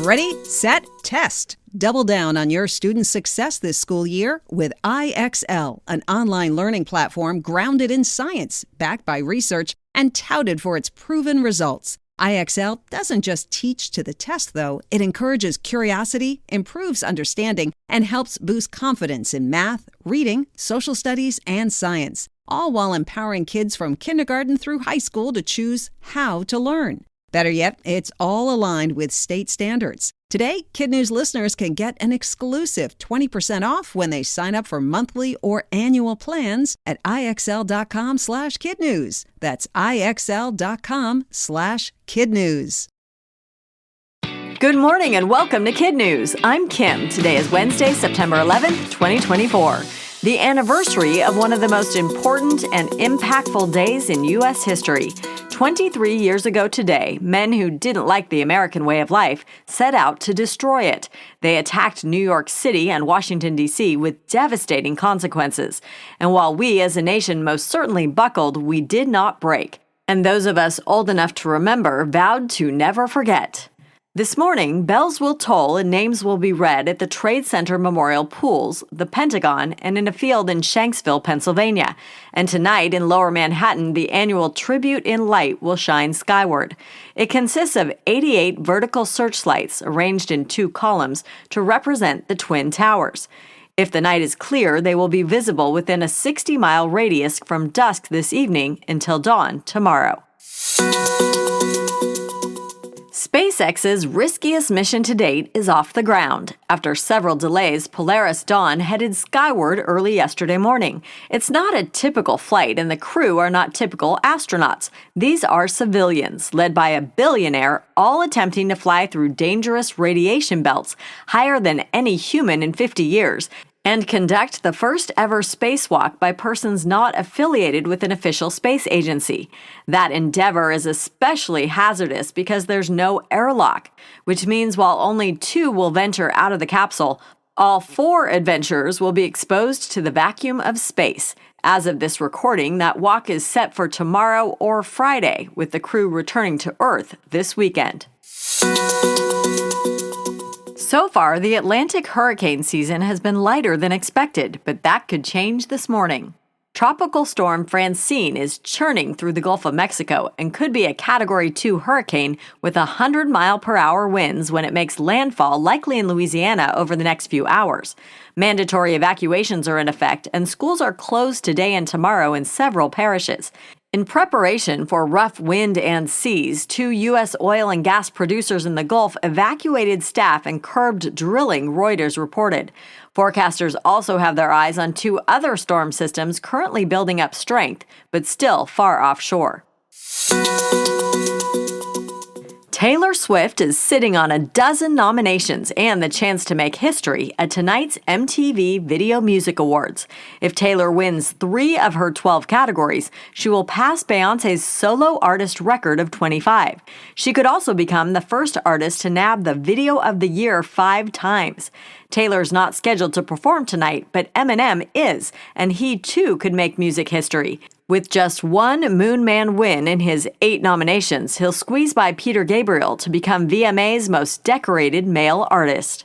Ready, set, test. Double down on your student success this school year with IXL, an online learning platform grounded in science, backed by research, and touted for its proven results. IXL doesn't just teach to the test, though. It encourages curiosity, improves understanding, and helps boost confidence in math, reading, social studies, and science, all while empowering kids from kindergarten through high school to choose how to learn. Better yet, it's all aligned with state standards. Today, KidNuz listeners can get an exclusive 20% off when they sign up for monthly or annual plans at IXL.com/KidNuz. That's IXL.com/KidNuz. Good morning and welcome to KidNuz. I'm Kim. Today is Wednesday, September 11th, 2024. The anniversary of one of the most important and impactful days in U.S. history. 23 years ago today, men who didn't like the American way of life set out to destroy it. They attacked New York City and Washington, D.C. with devastating consequences. And while we as a nation most certainly buckled, we did not break. And those of us old enough to remember vowed to never forget. This morning, bells will toll and names will be read at the Trade Center Memorial Pools, the Pentagon, and in a field in Shanksville, Pennsylvania. And tonight in Lower Manhattan, the annual Tribute in Light will shine skyward. It consists of 88 vertical searchlights arranged in 2 columns to represent the Twin Towers. If the night is clear, they will be visible within a 60-mile radius from dusk this evening until dawn tomorrow. SpaceX's riskiest mission to date is off the ground. After several delays, Polaris Dawn headed skyward early yesterday morning. It's not a typical flight, and the crew are not typical astronauts. These are civilians, led by a billionaire, all attempting to fly through dangerous radiation belts, higher than any human in 50 years, and conduct the first ever spacewalk by persons not affiliated with an official space agency. That endeavor is especially hazardous because there's no airlock, which means while only 2 will venture out of the capsule, all 4 adventurers will be exposed to the vacuum of space. As of this recording, that walk is set for tomorrow or Friday, with the crew returning to Earth this weekend. So far, the Atlantic hurricane season has been lighter than expected, but that could change this morning. Tropical storm Francine is churning through the Gulf of Mexico and could be a Category 2 hurricane with 100-mile-per-hour winds when it makes landfall, likely in Louisiana, over the next few hours. Mandatory evacuations are in effect, and schools are closed today and tomorrow in several parishes. In preparation for rough wind and seas, 2 U.S. oil and gas producers in the Gulf evacuated staff and curbed drilling, Reuters reported. Forecasters also have their eyes on 2 other storm systems currently building up strength, but still far offshore. Taylor Swift is sitting on a dozen nominations and the chance to make history at tonight's MTV Video Music Awards. If Taylor wins 3 of her 12 categories, she will pass Beyoncé's solo artist record of 25. She could also become the first artist to nab the Video of the Year 5 times. Taylor's not scheduled to perform tonight, but Eminem is, and he too could make music history. With just 1 Moon Man win in his 8 nominations, he'll squeeze by Peter Gabriel to become VMA's most decorated male artist.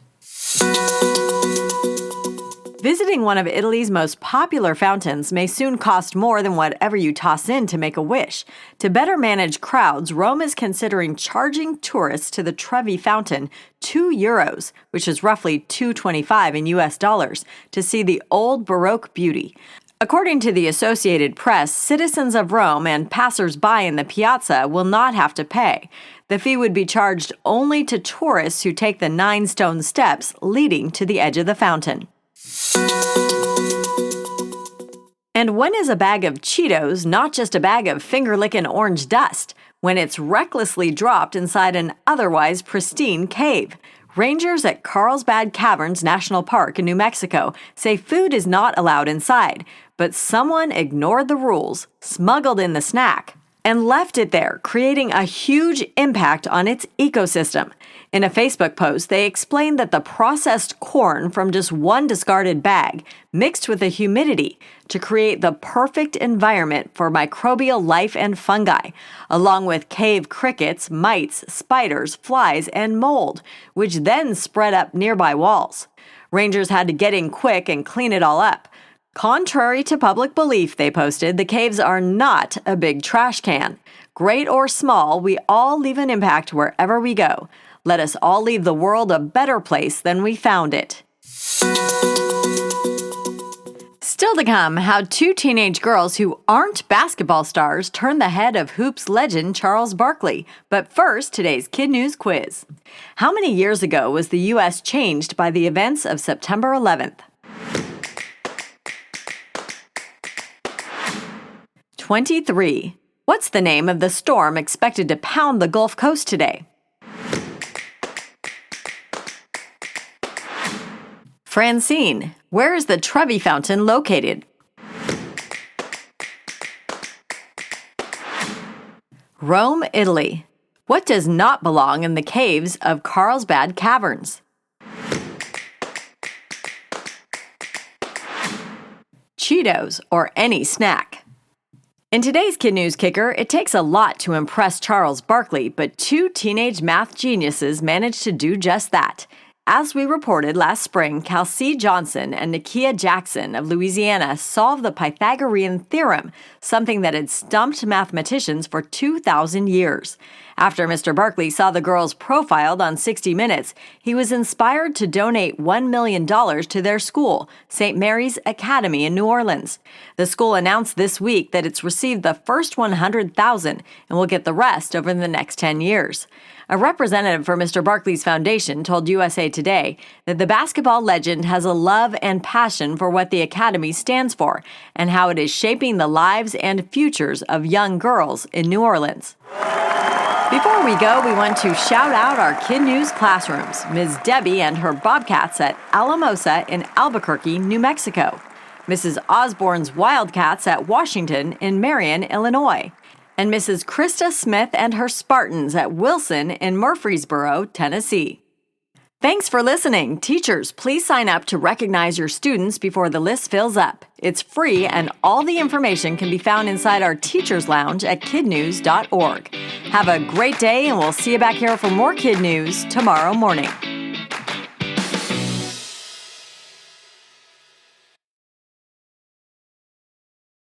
Visiting one of Italy's most popular fountains may soon cost more than whatever you toss in to make a wish. To better manage crowds, Rome is considering charging tourists to the Trevi fountain €2, which is roughly $2.25 in US dollars, to see the old Baroque beauty. According to the Associated Press, citizens of Rome and passers-by in the piazza will not have to pay. The fee would be charged only to tourists who take the 9 stone steps leading to the edge of the fountain. And when is a bag of Cheetos not just a bag of finger-licking orange dust? When it's recklessly dropped inside an otherwise pristine cave. Rangers at Carlsbad Caverns National Park in New Mexico say food is not allowed inside, but someone ignored the rules, smuggled in the snack. and left it there, creating a huge impact on its ecosystem. In a Facebook post, they explained that the processed corn from just one discarded bag mixed with the humidity to create the perfect environment for microbial life and fungi, along with cave crickets, mites, spiders, flies, and mold, which then spread up nearby walls. Rangers had to get in quick and clean it all up. Contrary to public belief, they posted, the caves are not a big trash can. Great or small, we all leave an impact wherever we go. Let us all leave the world a better place than we found it. Still to come, how two teenage girls who aren't basketball stars turn the head of hoops legend Charles Barkley. But first, today's KidNuz quiz. How many years ago was the U.S. changed by the events of September 11th? 23. What's the name of the storm expected to pound the Gulf Coast today? Francine. Where is the Trevi fountain located? Rome, Italy. What does not belong in the caves of Carlsbad Caverns? Cheetos, or any snack. In today's KidNuz Kicker, it takes a lot to impress Charles Barkley, but two teenage math geniuses managed to do just that. As we reported last spring, Kelsey Johnson and Nakia Jackson of Louisiana solved the Pythagorean theorem, something that had stumped mathematicians for 2,000 years. After Mr. Barkley saw the girls profiled on 60 Minutes, he was inspired to donate $1 million to their school, St. Mary's Academy in New Orleans. The school announced this week that it's received the first $100,000 and will get the rest over the next 10 years. A representative for Mr. Barkley's foundation told USA Today that the basketball legend has a love and passion for what the Academy stands for and how it is shaping the lives and futures of young girls in New Orleans. Before we go, we want to shout out our KidNuz classrooms, Ms. Debbie and her Bobcats at Alamosa in Albuquerque, New Mexico, Mrs. Osborne's Wildcats at Washington in Marion, Illinois, and Mrs. Krista Smith and her Spartans at Wilson in Murfreesboro, Tennessee. Thanks for listening. Teachers, please sign up to recognize your students before the list fills up. It's free, and all the information can be found inside our Teachers Lounge at kidnuz.org. Have a great day, and we'll see you back here for more KidNuz tomorrow morning.